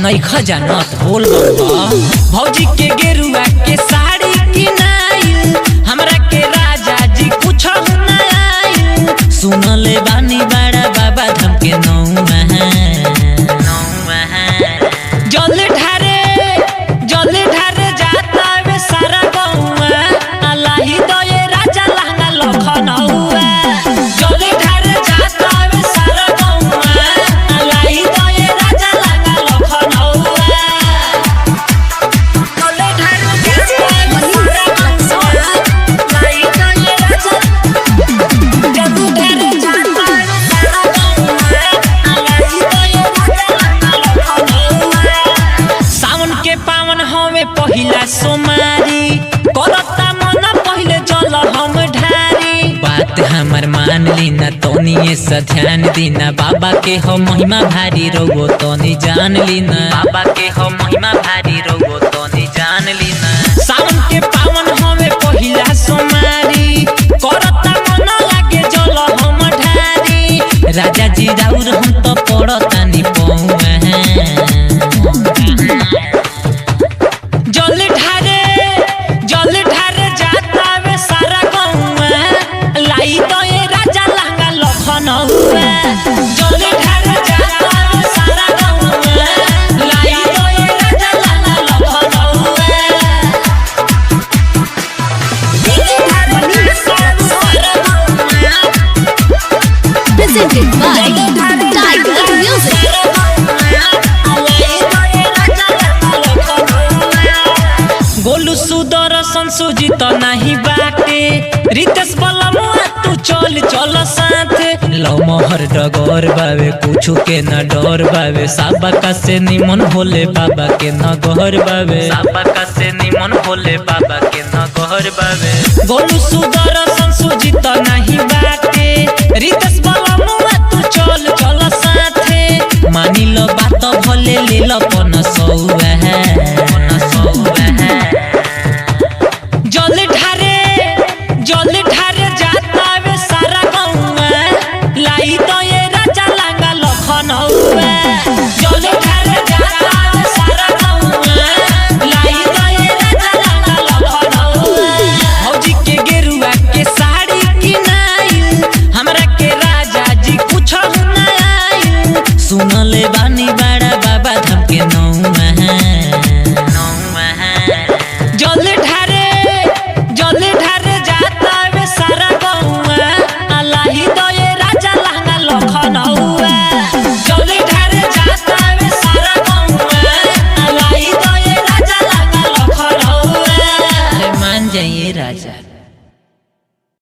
नहीं खजानत बोल भौजी के गेरुआ के साड़ी किनाइल हमरा के राजा जी कुछ न आइल सुनले बानी बड़ा बाबा धाम के नौआ जल ढारे जाता वे सारा गौआ अलाही दये राजा लहंगा लखनऊआ जल ढारे जाता वे सारा गौआ अलाही दये राजा लहंगा लखनऊआ जल ढारे जाता वे सारा गौआ अलाही दये राजा जल ढारे जाता वे सारा गौआ अलाही दये राजा लखनऊआ सावन के पावन हमें पहिला सोमारी करता मन पहले जल हम ढारी बात हमर मान ली ना तोनिए से ध्यान दीना बाबा के हो महिमा भारी रोगो तोनी जान ली ना बाबा के हो महिमा भारी रोगो तोनी जान ली ना सावन के पावन हमें पहिला सोमारी करता मन लागे जल हम ढारी राजा जी राउर हम तो पड़ता नी पौआ जल ढारे जाता वे सारा गौआ लाई दये राजा लहंगा लखनऊआ जल ढारे जाता वे सारा गौआ लाई दये राजा लहंगा लखनऊआ जल ढारे जाता वे सारा गौआ presented by Tiger Music. Golu Sudarshan Sujit नहीं बाटे रितेश बलमुआ तू चल चल साथ लो मोहर डगर बावे कुछ के न डर बावे साबका से निमन भोले बाबा के न गहर बावे साबका से निमन भोले बाबा के न गहर बावे गोलू सुदर्शन सुजीत नहीं बाटे रितेश बलमुआ तू चल चल साथ मानी लो बात भले ले लो पन सौ